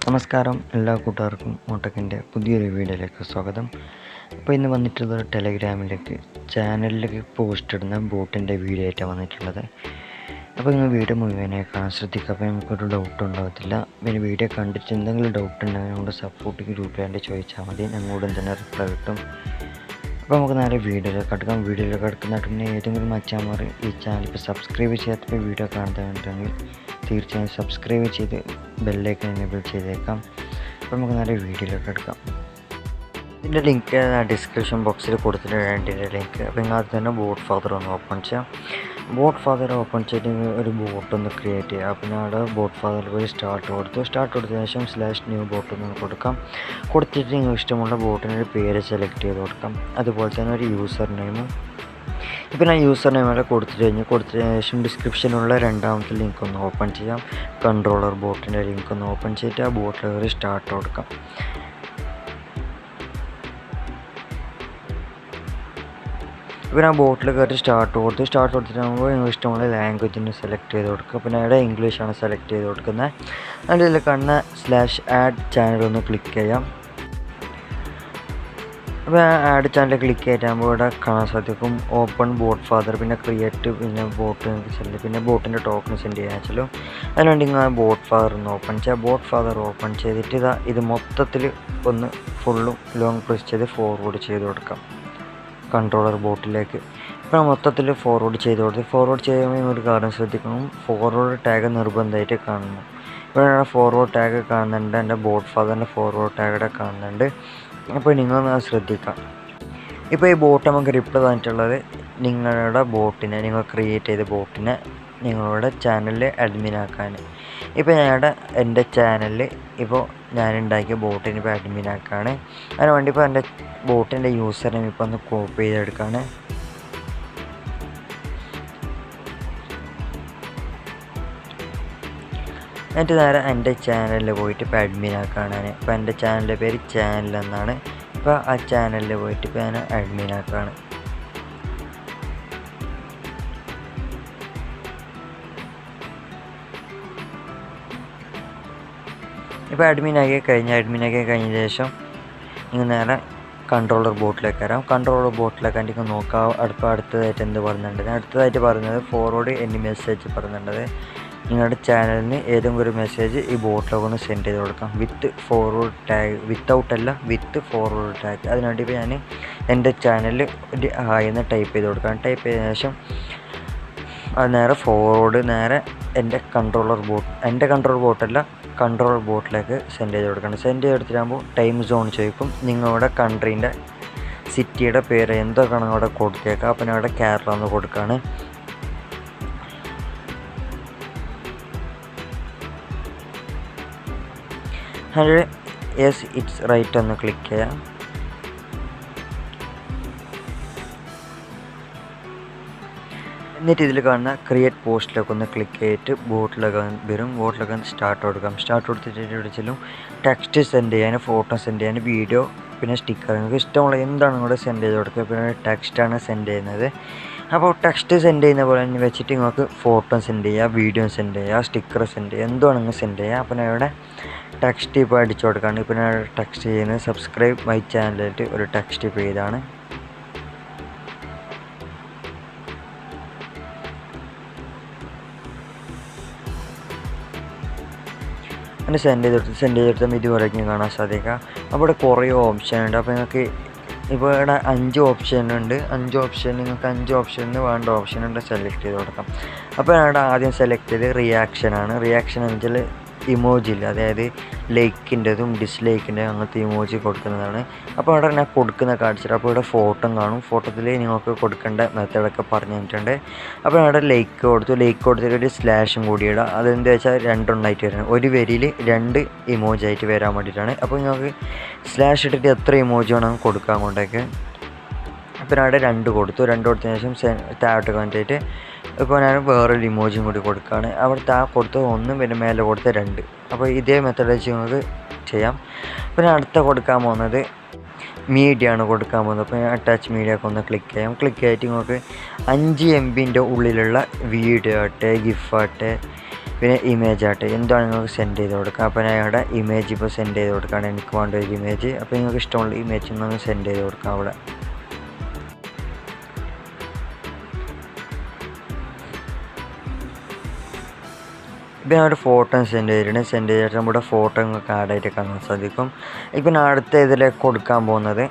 നമസ്കാരം, എല്ലാ കൂട്ടുകാർക്കും മോട്ടക്കിൻ്റെ പുതിയൊരു വീഡിയോയിലേക്ക് സ്വാഗതം. അപ്പോൾ ഇന്ന് വന്നിട്ടുള്ളത് ടെലഗ്രാമിലേക്ക് ചാനലിലേക്ക് പോസ്റ്റ് ഇടുന്ന ബോട്ടിൻ്റെ വീഡിയോ ആയിട്ടാണ് വന്നിട്ടുള്ളത്. അപ്പോൾ നിങ്ങൾ വീഡിയോ മുഴുവനായി കാണാൻ ശ്രദ്ധിക്കുക. അപ്പോൾ നമുക്കൊരു ഡൗട്ട് ഉണ്ടാകത്തില്ല. പിന്നെ വീഡിയോ കണ്ടിട്ട് എന്തെങ്കിലും ഡൗട്ട് ഉണ്ടെങ്കിൽ നമ്മുടെ സപ്പോർട്ടിങ് ഗ്രൂപ്പിലായിട്ട് ചോദിച്ചാൽ മതി, ഞങ്ങളോടും തന്നെ റിപ്ലൈ കിട്ടും. അപ്പോൾ നമുക്ക് നേരെ വീഡിയോയിലേക്ക് കിടക്കാം. വീഡിയോയിലേക്ക് കിടക്കുന്നതായിട്ട് പിന്നെ ഏതെങ്കിലും അച്ഛന്മാർ ഈ ചാനൽ ഇപ്പോൾ സബ്സ്ക്രൈബ് ചെയ്യാത്ത വീഡിയോ കാണുന്നുണ്ടെങ്കിൽ തീർച്ചയായും സബ്സ്ക്രൈബ് ചെയ്ത് ബെല്ലൈക്കൺ എനേബിൾ ചെയ്തേക്കാം. അപ്പോൾ നമുക്ക് നേരെ വീഡിയോയിലേക്ക് എടുക്കാം. ഇതിൻ്റെ ലിങ്ക് ഡിസ്ക്രിപ്ഷൻ ബോക്സിൽ കൊടുത്തിട്ടുണ്ട്, ഇതിൻ്റെ ലിങ്ക്. അപ്പോൾ നിങ്ങൾ അത് തന്നെ BotFather ഒന്ന് ഓപ്പൺ ചെയ്യാം. BotFather ഓപ്പൺ ചെയ്ത് ഒരു ബോട്ട് ഒന്ന് ക്രിയേറ്റ് ചെയ്യുക. അപ്പോൾ ഞങ്ങളുടെ BotFather പോയി സ്റ്റാർട്ട് കൊടുത്തതിന് ശേഷം /new ബോട്ട് ഒന്ന് കൊടുത്തിട്ട് നിങ്ങൾ ഇഷ്ടമുള്ള ബോട്ടിനൊരു പേര് സെലക്ട് ചെയ്ത് കൊടുക്കാം. അതുപോലെ തന്നെ ഒരു യൂസർ നെയിമും. ഇപ്പോൾ ഞാൻ യൂസർ നെയിമൊക്കെ കൊടുത്തതിന് ശേഷം ഡിസ്ക്രിപ്ഷനിലുള്ള രണ്ടാമത്തെ ലിങ്ക് ഒന്ന് ഓപ്പൺ ചെയ്യാം. കൺട്രോളർ ബോട്ടിൻ്റെ ലിങ്ക് ഒന്ന് ഓപ്പൺ ചെയ്തിട്ട് ആ ബോട്ടിൽ ഒരു സ്റ്റാർട്ട് കൊടുക്കാം. ഇപ്പോൾ ഞാൻ ബോട്ടിൽ കയറി സ്റ്റാർട്ട് കൊടുത്തിട്ടാകുമ്പോൾ നിങ്ങൾ ഇഷ്ടമുള്ള ലാംഗ്വേജിന് സെലക്ട് ചെയ്ത് കൊടുക്കുക. അപ്പോൾ ഞാൻ ഇവിടെ ഇംഗ്ലീഷാണ് സെലക്ട് ചെയ്ത് കൊടുക്കുന്നത്. അതിൽ ഇതിൽ കാണുന്ന /add ചാനൽ ഒന്ന് ക്ലിക്ക് ചെയ്യാം. അപ്പോൾ ആഡ് ചാനൽ ക്ലിക്ക് ചെയ്തിട്ടാകുമ്പോൾ ഇവിടെ കാണാൻ സാധിക്കും ഓപ്പൺ BotFather, പിന്നെ ക്രിയേറ്റ്, പിന്നെ ബോട്ട് പിന്നെ ബോട്ടിൻ്റെ ടോക്കൺ സെൻഡ് ചെയ്യാൻ വെച്ചാലും അതിനുവേണ്ടി നിങ്ങൾ BotFather ഒന്ന് ഓപ്പൺ ചെയ്യുക. BotFather ഓപ്പൺ ചെയ്തിട്ട് ഇത് മൊത്തത്തിൽ ഒന്ന് ഫുള്ളും ലോങ് പ്രസ് ചെയ്ത് ഫോർവേഡ് ചെയ്ത് കൊടുക്കാം കൺട്രോളർ ബോട്ടിലേക്ക്. ഇപ്പോൾ മൊത്തത്തിൽ ഫോർവേഡ് ചെയ്യുമ്പോൾ ഒരു കാര്യം ശ്രദ്ധിക്കണം, ഫോർവേഡ് ടാഗ് നിർബന്ധമായിട്ട് കാണണം. ഇവിടെ ഫോർവേഡ് ടാഗ് കാണുന്നുണ്ട്, എൻ്റെ BotFatherൻ്റെ ഫോർവേഡ് ടാഗ് കാണുന്നുണ്ട്. അപ്പോൾ നിങ്ങൾ ശ്രദ്ധിക്കാം. ഇപ്പോൾ ഈ ബോട്ട് നമുക്ക് റിപ്ലൈ തന്നിട്ടുള്ളത് നിങ്ങളുടെ ബോട്ടിനെ, നിങ്ങൾ ക്രിയേറ്റ് ചെയ്ത ബോട്ടിനെ നിങ്ങളുടെ ചാനലിൽ അഡ്മിനാക്കാൻ. ഇപ്പോൾ എൻ്റെ ചാനലിൽ ഇപ്പോൾ ഞാനുണ്ടാക്കിയ ബോട്ടിന് ഇപ്പോൾ അഡ്മിനാക്കാണ്. അതിന് വേണ്ടി ഇപ്പോൾ എൻ്റെ ബോട്ടിൻ്റെ യൂസർ നെയിം ഇപ്പോൾ ഒന്ന് കോപ്പി ചെയ്തെടുക്കുകയാണ്. എന്നിട്ട് നേരെ എൻ്റെ ചാനലിൽ പോയിട്ട് ഇപ്പോൾ അഡ്മിനാക്കാണ്. ഇപ്പോൾ എൻ്റെ ചാനലിൻ്റെ പേര് ചാനൽ എന്നാണ്. ഇപ്പോൾ ആ ചാനലിൽ പോയിട്ട് ഇപ്പോൾ ഞാൻ അഡ്മിനാക്കാണ്. ഇപ്പോൾ അഡ്മിനാക്കി കഴിഞ്ഞ ശേഷം നിങ്ങൾ നേരെ കൺട്രോളർ ബോട്ടിലേക്ക് വരാം. കൺട്രോളർ ബോട്ടിലേക്ക് എനിക്ക് നോക്കാം അടുത്തതായിട്ട് എന്ത് പറയുന്നുണ്ട്. അടുത്തതായിട്ട് പറയുന്നത് ഫോർവേഡ് എനി മെസ്സേജ് പറയുന്നുണ്ട്. നിങ്ങളുടെ ചാനലിന് ഏതെങ്കിലും ഒരു മെസ്സേജ് ഈ ബോട്ടിലൊക്കെ ഒന്ന് സെൻഡ് ചെയ്ത് കൊടുക്കാം with forward tag, with forward tag. അതിനുവേണ്ടി ഇപ്പോൾ ഞാൻ എൻ്റെ ചാനലിൽ ഒരു ഹായ് ടൈപ്പ് ചെയ്ത് കൊടുക്കാം. ടൈപ്പ് ചെയ്തതിന് ശേഷം അത് നേരെ ഫോർവേഡ് എൻ്റെ കൺട്രോളർ ബോട്ടിലേക്ക് സെൻഡ് ചെയ്ത് കൊടുക്കണം. സെൻഡ് ചെയ്തെടുത്തിട്ടാകുമ്പോൾ ടൈം സോൺ ചോദിക്കും. നിങ്ങളുടെ കൺട്രീൻ്റെ സിറ്റിയുടെ പേര് എന്തൊക്കെയാണ് അവിടെ കൊടുത്തേക്കാം. അപ്പം അവിടെ കേരള എന്ന് കൊടുക്കുകയാണ്. അതിൽ യെസ് ഇറ്റ്സ് റൈറ്റ് ഒന്ന് ക്ലിക്ക് ചെയ്യാം. എന്നിട്ട് ഇതിൽ കാണുന്ന ക്രിയേറ്റ് പോസ്റ്റിലേക്ക് ഒന്ന് ക്ലിക്ക് ചെയ്തിട്ട് ബോട്ടിലൊക്കെ വരും. ബോട്ടിലൊക്കെ സ്റ്റാർട്ട് കൊടുത്തിട്ട് ചെല്ലും ടെക്സ്റ്റ് സെൻഡ് ചെയ്യാൻ, ഫോട്ടോ സെൻഡ് ചെയ്യാൻ, വീഡിയോ, പിന്നെ സ്റ്റിക്കർ, നിങ്ങൾക്ക് ഇഷ്ടമുള്ള എന്താണ് കൂടെ സെൻഡ് ചെയ്ത് കൊടുക്കുക. പിന്നെ ടെക്സ്റ്റാണ് സെൻഡ് ചെയ്യുന്നത്. അപ്പോൾ ടെക്സ്റ്റ് സെൻഡ് ചെയ്യുന്ന പോലെ തന്നെ വെച്ചിട്ട് നിങ്ങൾക്ക് ഫോട്ടോ സെൻഡ് ചെയ്യുക, വീഡിയോ സെൻഡ് ചെയ്യുക, സ്റ്റിക്കർ സെൻഡ് ചെയ്യുക, എന്തുവാണെങ്കിൽ സെൻഡ് ചെയ്യുക. അപ്പോൾ ഞാൻ ഇവിടെ ടെക്സ്റ്റ് ഇപ്പോൾ അടിച്ചു കൊടുക്കുകയാണ്. ഇപ്പോൾ ഞാൻ ടെക്സ്റ്റ് ചെയ്യുന്നത് സബ്സ്ക്രൈബ് മൈ ചാനലായിട്ട് ഒരു ടെക്സ്റ്റ് ഇപ്പോൾ ചെയ്താണ്. അങ്ങനെ സെൻഡ് ചെയ്തെടുത്താൽ ഇതുപോലെയൊക്കെ കാണാൻ സാധിക്കുക. അപ്പോൾ ഇവിടെ കുറേ ഓപ്ഷൻ ഉണ്ട്. അപ്പോൾ നിങ്ങൾക്ക് ഇപ്പോൾ ഇവിടെ 5 ഓപ്ഷൻ ഉണ്ട്. 5 ഓപ്ഷൻ നിങ്ങൾക്ക് 5 ഓപ്ഷനിൽ വേണ്ട ഓപ്ഷൻ ഉണ്ട് സെലക്ട് ചെയ്ത് കൊടുക്കാം. അപ്പോൾ ഇവിടെ ആദ്യം സെലക്ട് ചെയ്ത് റിയാക്ഷനാണ്. റിയാക്ഷൻ എന്ന് വെച്ചാൽ ഇമോജില്ല, അതായത് ലൈക്കിൻ്റെതും ഡിസ്ലൈക്കിൻ്റെതും അങ്ങനത്തെ ഇമോജി കൊടുക്കുന്നതാണ്. അപ്പോൾ അവിടെ ഞാൻ കൊടുക്കുന്ന കാണിച്ചിട്ട് അപ്പോൾ ഇവിടെ ഫോട്ടോ കാണും. ഫോട്ടോത്തിൽ നിങ്ങൾക്ക് കൊടുക്കേണ്ട മെത്തേഡൊക്കെ പറഞ്ഞു തന്നിട്ടുണ്ട്. അപ്പോൾ അവിടെ ലൈക്ക് കൊടുത്തിട്ട് ഒരു സ്ലാഷും കൂടി ഇടുക. അതെന്താ വെച്ചാൽ 2 എണ്ണമായിട്ട് വരണം. ഒരു വരിയിൽ 2 ഇമോജി ആയിട്ട് വരാൻ വേണ്ടിയിട്ടാണ്. അപ്പോൾ നിങ്ങൾക്ക് സ്ലാഷ് ഇട്ടിട്ട് എത്ര ഇമോജി വേണമെങ്കിൽ കൊടുക്കാൻ കൊണ്ടേക്ക്. അപ്പോൾ അവിടെ 2 കൊടുത്തതിന് ശേഷം താഴോട്ട് കണ്ടിട്ട് ഇപ്പോൾ ഞാൻ വേറൊരു ഇമോജിയും കൂടി കൊടുക്കുകയാണ്. അവിടെ കൊടുത്ത 1, പിന്നെ മേലെ കൊടുത്ത 2. അപ്പോൾ ഇതേ മെത്തേഡ് വെച്ച് നിങ്ങൾക്ക് ചെയ്യാം. അപ്പോൾ ഞാൻ അടുത്ത കൊടുക്കാൻ പോകുന്നത് മീഡിയ ആണ് കൊടുക്കാൻ പോകുന്നത്. അപ്പോൾ ഞാൻ അറ്റാച്ച് മീഡിയ ഒക്കെ ഒന്ന് ക്ലിക്ക് ചെയ്തിട്ട് നിങ്ങൾക്ക് 5 MB ഉള്ളിലുള്ള വീഡിയോ ആട്ടെ, ഗിഫ് ആട്ടെ, പിന്നെ ഇമേജ് ആയിട്ട് എന്താണ് നിങ്ങൾക്ക് സെൻഡ് ചെയ്ത് കൊടുക്കുക. അപ്പോൾ ഞാൻ ഇവിടെ ഇമേജ് ഇപ്പോൾ സെൻഡ് ചെയ്ത് കൊടുക്കുകയാണ്. എനിക്ക് വേണ്ട ഒരു ഇമേജ്. അപ്പോൾ നിങ്ങൾക്ക് ഇഷ്ടമുള്ള ഇമേജ് ഒന്ന് സെൻഡ് ചെയ്ത് കൊടുക്കാം അവിടെ. ഇപ്പം ഞാൻ ഒരു ഫോട്ടോ സെൻഡ് ചെയ്തിട്ടുണ്ട്. സെൻഡ് ചെയ്തിട്ട് നമ്മുടെ ഫോട്ടോ നിങ്ങൾക്ക് ആഡായിട്ട് കാണാൻ സാധിക്കും. ഇപ്പം ഞാൻ അടുത്ത ഇതിലേക്ക് കൊടുക്കാൻ പോകുന്നത്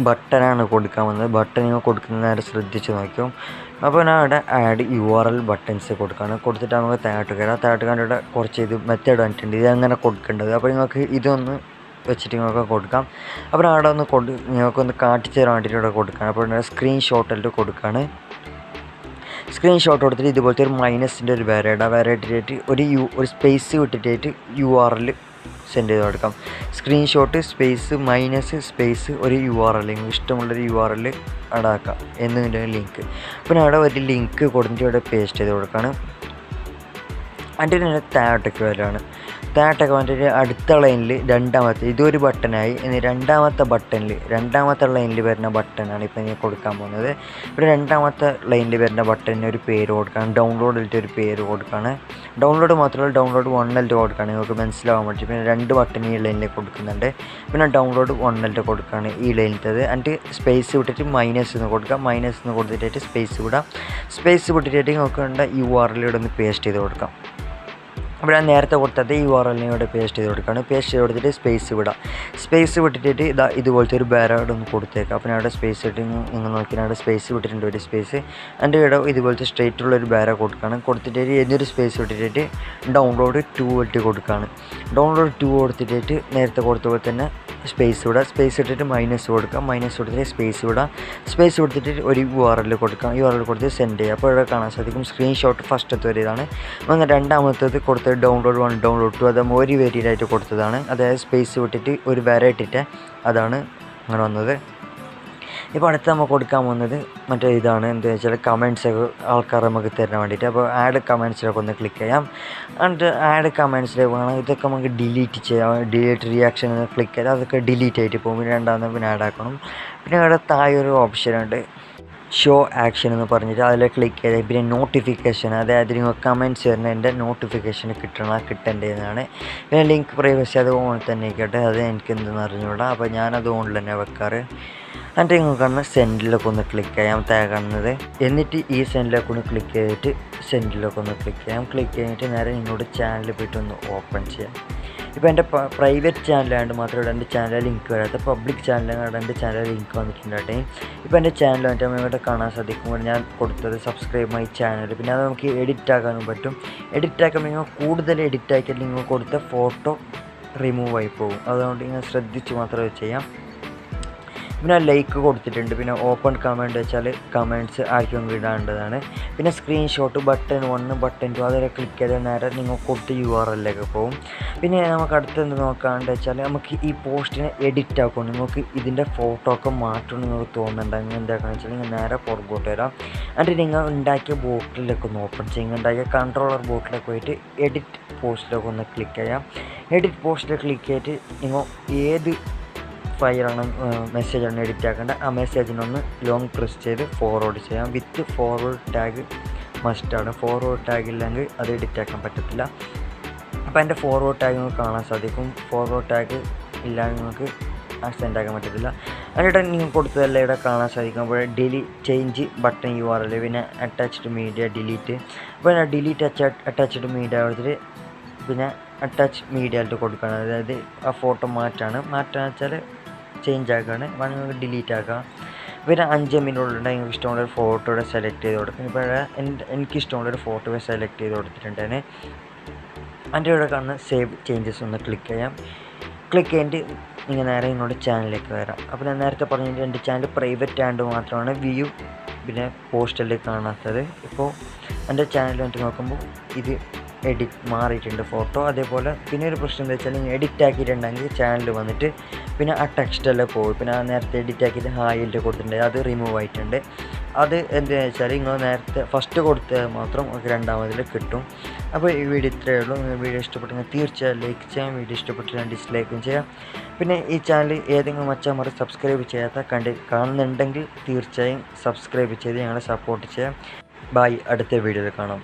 ബട്ടനാണ് കൊടുക്കാൻ പോകുന്നത്. ബട്ടൺ നിങ്ങൾ കൊടുക്കുന്ന നേരം ശ്രദ്ധിച്ച് നോക്കും. അപ്പോൾ ഞാൻ ഇവിടെ ആഡ് URL ബട്ടൺസ് കൊടുക്കുകയാണ്. കൊടുത്തിട്ട് നമുക്ക് താഴോട്ട് കയറാം. താഴോട്ട് കണ്ടിട്ട് കുറച്ച് ഇത് മെത്തേഡ് വന്നിട്ടുണ്ട്. ഇത് അങ്ങനെ കൊടുക്കേണ്ടത്. അപ്പോൾ നിങ്ങൾക്ക് ഇതൊന്ന് വെച്ചിട്ട് നിങ്ങൾക്ക് കൊടുക്കാം. അപ്പോൾ അവിടെ ഒന്ന് നിങ്ങൾക്കൊന്ന് കാട്ടിച്ചു തരാൻ വേണ്ടിയിട്ട് ഇവിടെ കൊടുക്കുകയാണ്. അപ്പോൾ സ്ക്രീൻഷോട്ടിൽ കൊടുക്കുകയാണ്. സ്ക്രീൻഷോട്ട് കൊടുത്തിട്ട് ഇതുപോലത്തെ ഒരു മൈനസിൻ്റെ ഒരു വരയിട്ടിട്ട് ഒരു സ്പേസ് വിട്ടിട്ട് URL സെൻഡ് ചെയ്ത് കൊടുക്കാം. സ്ക്രീൻഷോട്ട് സ്പേസ് മൈനസ് സ്പേസ് ഒരു URL ഇഷ്ടമുള്ളൊരു URL അവിടെ ആക്കാം എന്നതിൻ്റെ ലിങ്ക്. അപ്പോൾ അവിടെ ഒരു ലിങ്ക് കൊടുത്തിട്ട് ഇവിടെ പേസ്റ്റ് ചെയ്ത് കൊടുക്കുകയാണ്. അതിൻ്റെ താഴോട്ടേക്ക് വരികയാണ്. താഴോട്ടൊക്കെ വന്നിട്ട് അടുത്ത ലൈനിൽ രണ്ടാമത്തെ ഇതൊരു ബട്ടനായി. ഇനി രണ്ടാമത്തെ ലൈനിൽ വരുന്ന ബട്ടനാണ് ഇപ്പോൾ ഞാൻ കൊടുക്കാൻ പോകുന്നത്. ഇവിടെ രണ്ടാമത്തെ ലൈനിൽ വരുന്ന ബട്ടണിന് ഒരു പേര് കൊടുക്കുകയാണ്. ഡൗൺലോഡിലിട്ട് ഒരു പേര് കൊടുക്കുകയാണ്. ഡൗൺലോഡ് മാത്രമല്ല ഡൗൺലോഡ് 1 കൊടുക്കുകയാണ്. നിങ്ങൾക്ക് മനസ്സിലാവാൻ പറ്റും. പിന്നെ 2 ബട്ടൺ ഈ ലൈനിൽ കൊടുക്കുന്നുണ്ട്. പിന്നെ ഡൗൺലോഡ് 1 കൊടുക്കുകയാണ് ഈ ലൈനിലത്തത്. എന്നിട്ട് സ്പേസ് വിട്ടിട്ട് മൈനസ് എന്ന് കൊടുക്കുക. മൈനസ് എന്ന് കൊടുത്തിട്ട് സ്പേസ് വിടാം. സ്പേസ് വിട്ടിട്ട് നിങ്ങൾക്ക് വേണ്ട URL ഇവിടെ ഒന്ന് പേസ്റ്റ് ചെയ്ത് കൊടുക്കാം. അപ്പോൾ ഞാൻ നേരത്തെ കൊടുത്തത് URL ഇവിടെ പേസ്റ്റ് ചെയ്ത് കൊടുക്കുകയാണ്. പേസ്റ്റ് ചെയ്ത് കൊടുത്തിട്ട് സ്പേസ് വിടാം. സ്പേസ് വിട്ടിട്ട് ഇതുപോലത്തെ ഒരു ബാരോഡ് ഒന്ന് കൊടുത്തേക്കാം. അപ്പോൾ ഞാൻ അവിടെ സ്പേസ് ഇട്ട് നിങ്ങൾ നോക്കിയാൽ അവിടെ സ്പേസ് വിട്ടിട്ടുണ്ട് ഒരു സ്പേസ്. എൻ്റെ ഇവിടെ ഇതുപോലത്തെ സ്ട്രേറ്റുള്ളൊരു ബാരോ കൊടുക്കുകയാണ്. കൊടുത്തിട്ട് എന്നൊരു സ്പേസ് വിട്ടിട്ട് ഡൗൺലോഡ് 2 ഇട്ട് കൊടുക്കുകയാണ്. ഡൗൺലോഡ് 2 കൊടുത്തിട്ട് നേരത്തെ കൊടുത്ത പോലെ തന്നെ സ്പേസ് വിടുക. സ്പേസ് ഇട്ടിട്ട് മൈനസ് കൊടുക്കുക. മൈനസ് കൊടുത്തിട്ട് സ്പേസ് വിടുക. സ്പേസ് കൊടുത്തിട്ട് ഒരു URL കൊടുക്കാം. URL കൊടുത്ത് സെൻഡ് ചെയ്യുക. അപ്പോൾ ഇവിടെ കാണാൻ സാധിക്കും സ്ക്രീൻഷോട്ട് ഫസ്റ്റത്തെ ഒരു ഇതാണ്. അങ്ങനെ രണ്ടാമത്തേത് കൊടുത്തത് ഡൗൺലോഡ് 1 ഡൗൺലോഡ് 2 അത് ഒരു വേരിയൻ്റായിട്ട് കൊടുത്തതാണ്. അതായത് സ്പേസ് വിട്ടിട്ട് ഒരു വര ഇട്ടിട്ട് അതാണ് അങ്ങനെ വന്നത്. ഇപ്പോൾ അടുത്ത് നമുക്ക് കൊടുക്കാൻ പോകുന്നത് മറ്റേ ഇതാണ്. എന്താ വെച്ചാൽ കമൻറ്റ്സൊക്കെ ആൾക്കാർ നമുക്ക് തരാൻ വേണ്ടിയിട്ട്. അപ്പോൾ ആഡ് കമൻറ്റ്സിലൊക്കെ ഒന്ന് ക്ലിക്ക് ചെയ്യാം. എന്നിട്ട് ആഡ് കമൻറ്റ്സിലേക്ക് വേണം ഇതൊക്കെ നമുക്ക് ഡിലീറ്റ് ചെയ്യാം. ഡിലീറ്റ് റിയാക്ഷൻ എന്ന് ക്ലിക്ക് ചെയ്താൽ അതൊക്കെ ഡിലീറ്റ് ആയിട്ട് പോകും. രണ്ടാമത് പിന്നെ ആഡ് ആക്കണം. പിന്നെ അവിടെ താഴെ ഒരു ഓപ്ഷനുണ്ട് ഷോ ആക്ഷൻ എന്ന് പറഞ്ഞിട്ട് അതിൽ ക്ലിക്ക് ചെയ്താൽ പിന്നെ നോട്ടിഫിക്കേഷൻ, അതായത് നിങ്ങൾ കമൻറ്റ്സ് വരുന്നതിൻ്റെ നോട്ടിഫിക്കേഷൻ കിട്ടേണ്ടതാണ്. പിന്നെ ലിങ്ക് പ്രൈവസി അത് ഓൺ തന്നെ ആയിക്കോട്ടെ. അത് എനിക്ക് എന്തെന്ന് അറിഞ്ഞുകൂടാ. അപ്പോൾ ഞാനത് ഓണിൽ തന്നെ വെക്കാറ്. എന്നിട്ട് നിങ്ങൾ കാണുന്ന സെൻഡിലൊക്കെ ഒന്ന് ക്ലിക്ക് ചെയ്യാം. താഴെ കാണുന്നത്. എന്നിട്ട് ഈ സെൻഡിലൊക്കെ ഒന്ന് ക്ലിക്ക് ചെയ്തിട്ട് സെൻഡിലൊക്കെ ഒന്ന് ക്ലിക്ക് ചെയ്യാം. ക്ലിക്ക് ചെയ്തിട്ട് നേരെ നിങ്ങളുടെ ചാനൽ പോയിട്ട് ഒന്ന് ഓപ്പൺ ചെയ്യാം. ഇപ്പോൾ എൻ്റെ പ്രൈവറ്റ് ചാനലായതുകൊണ്ട് മാത്രമേ എൻ്റെ ചാനൽ ലിങ്ക് വരാത്ത. പബ്ലിക് ചാനലാണ് എൻ്റെ ചാനൽ ലിങ്ക് വന്നിട്ടുണ്ടായിട്ട്. ഇപ്പോൾ എൻ്റെ ചാനൽ വന്നിട്ട് ഇവിടെ കാണാൻ സാധിക്കുമ്പോൾ ഞാൻ കൊടുത്തത് സബ്സ്ക്രൈബ് മൈ ചാനൽ. പിന്നെ അത് നമുക്ക് എഡിറ്റ് ആക്കാനും പറ്റും. എഡിറ്റ് ആക്കുമ്പോൾ നിങ്ങൾ കൂടുതൽ എഡിറ്റ് ആക്കിയാൽ നിങ്ങൾ കൊടുത്ത ഫോട്ടോ റിമൂവ് ആയി പോകും. അതുകൊണ്ട് നിങ്ങൾ ശ്രദ്ധിച്ച് മാത്രമേ ചെയ്യാം. പിന്നെ ലൈക്ക് കൊടുത്തിട്ടുണ്ട്. പിന്നെ ഓപ്പൺ കമൻറ്റ് വെച്ചാൽ കമൻറ്റ്സ് ആർക്കും ഇടേണ്ടതാണ്. പിന്നെ സ്ക്രീൻഷോട്ട് ബട്ടൺ 1 ബട്ടൺ 2 അതിൽ ക്ലിക്ക് ചെയ്താൽ നേരെ നിങ്ങൾ കൊടുത്ത URLിലേക്ക് പോകും. പിന്നെ നമുക്ക് അടുത്തെന്ത് നോക്കാണ്ട് വെച്ചാൽ നമുക്ക് ഈ പോസ്റ്റിനെ എഡിറ്റ് ആക്കും. നിങ്ങൾക്ക് ഇതിൻ്റെ ഫോട്ടോ ഒക്കെ മാറ്റണം നിങ്ങൾക്ക് തോന്നുന്നുണ്ടെങ്കിൽ എന്താക്കാന്ന് വെച്ചാൽ നിങ്ങൾ നേരെ പുറകോട്ട് വരാം. എന്നിട്ട് നിങ്ങൾ ഉണ്ടാക്കിയ ബോട്ടിലേക്ക് ഒന്ന് ഓപ്പൺ ചെയ്യുക. ഉണ്ടാക്കിയ കൺട്രോളർ ബോട്ടിലേക്ക് പോയിട്ട് എഡിറ്റ് പോസ്റ്റിലേക്ക് ഒന്ന് ക്ലിക്ക് ചെയ്യാം. എഡിറ്റ് പോസ്റ്റിൽ ക്ലിക്ക് ചെയ്തിട്ട് നിങ്ങൾ ഏത് ഫയലാണ് മെസ്സേജാണ് എഡിറ്റ് ആക്കേണ്ടത് ആ മെസ്സേജിനൊന്ന് ലോങ് പ്രസ് ചെയ്ത് ഫോർവേഡ് ചെയ്യാം. വിത്ത് ഫോർവേഡ് ടാഗ് മസ്റ്റാണ്. ഫോർവേഡ് ടാഗ് ഇല്ലെങ്കിൽ അത് എഡിറ്റ് ആക്കാൻ പറ്റത്തില്ല. അപ്പോൾ എൻ്റെ ഫോർവേഡ് ടാഗ് നിങ്ങൾക്ക് കാണാൻ സാധിക്കും. ഫോർവേഡ് ടാഗ് ഇല്ലാതെ നിങ്ങൾക്ക് സെൻഡ് ആക്കാൻ പറ്റത്തില്ല. അതിനിടെ നിങ്ങൾ കൊടുത്തതെല്ലാം ഇവിടെ കാണാൻ സാധിക്കും. അപ്പോൾ ചേഞ്ച് ബട്ടൺ URL പിന്നെ അറ്റാച്ച്ഡ് മീഡിയ ഡിലീറ്റ്. അപ്പോൾ ഞാൻ ഡിലീറ്റ് അറ്റാച്ച്ഡ് മീഡിയ കൊടുത്തിട്ട് പിന്നെ അറ്റാച്ച് മീഡിയയിലോട്ട് കൊടുക്കണം. അതായത് ആ ഫോട്ടോ മാറ്റാന്ന് വെച്ചാൽ ചേഞ്ച് ആക്കുകയാണ്. വേണമെങ്കിൽ ഡിലീറ്റ് ആക്കാം. പിന്നെ 5 മിനിറ്റുള്ളിൽ നിങ്ങൾക്ക് ഇഷ്ടമുള്ളൊരു ഫോട്ടോയുടെ സെലക്ട് ചെയ്ത് കൊടുക്കും. ഇപ്പോൾ എനിക്ക് ഇഷ്ടമുള്ളൊരു ഫോട്ടോയെ സെലക്ട് ചെയ്ത് കൊടുത്തിട്ടുണ്ടെങ്കിൽ അതിൻ്റെ ഇവിടെ കാണുന്ന സേവ് ചേഞ്ചസ് ഒന്ന് ക്ലിക്ക് ചെയ്യാം. ക്ലിക്ക് ചെയ്തിട്ട് നിങ്ങൾ നേരെ നിങ്ങളുടെ ചാനലിലേക്ക് വരാം. അപ്പോൾ ഞാൻ നേരത്തെ പറഞ്ഞിട്ട് എൻ്റെ ചാനൽ പ്രൈവറ്റ് ആയതുകൊണ്ട് മാത്രമാണ് വ്യൂ പിന്നെ പോസ്റ്റിൽ കാണാത്തത്. ഇപ്പോൾ എൻ്റെ ചാനൽ വന്നിട്ട് നോക്കുമ്പോൾ ഇത് എഡിറ്റ് മാറിയിട്ടുണ്ട് ഫോട്ടോ. അതേപോലെ പിന്നെ ഒരു പ്രശ്നം എന്താ വെച്ചാൽ നിങ്ങൾ എഡിറ്റ് ആക്കിയിട്ടുണ്ടെങ്കിൽ ചാനൽ വന്നിട്ട് പിന്നെ ആ ടെക്സ്റ്റെല്ലാം പോകും. പിന്നെ ആ നേരത്തെ എഡിറ്റ് ആക്കിയിട്ട് ഹായിലിട്ട് കൊടുത്തിട്ടുണ്ട് അത് റിമൂവ് ആയിട്ടുണ്ട്. അത് എന്താണെന്ന് വെച്ചാൽ നിങ്ങൾ നേരത്തെ ഫസ്റ്റ് കൊടുത്തത് മാത്രം രണ്ടാമതിൽ കിട്ടും. അപ്പോൾ ഈ വീഡിയോ ഇത്രയേ ഉള്ളൂ. വീഡിയോ ഇഷ്ടപ്പെട്ടെങ്കിൽ തീർച്ചയായും ലൈക്ക് ചെയ്യാം. വീഡിയോ ഇഷ്ടപ്പെട്ടില്ലെങ്കിൽ ഡിസ്ലൈക്കും ചെയ്യാം. പിന്നെ ഈ ചാനൽ ഏതെങ്കിലും മച്ചാന്മാർ സബ്സ്ക്രൈബ് ചെയ്യാത്ത കാണുന്നുണ്ടെങ്കിൽ തീർച്ചയായും സബ്സ്ക്രൈബ് ചെയ്ത് ഞങ്ങളെ സപ്പോർട്ട് ചെയ്യാം. ബൈ. അടുത്ത വീഡിയോയിൽ കാണാം.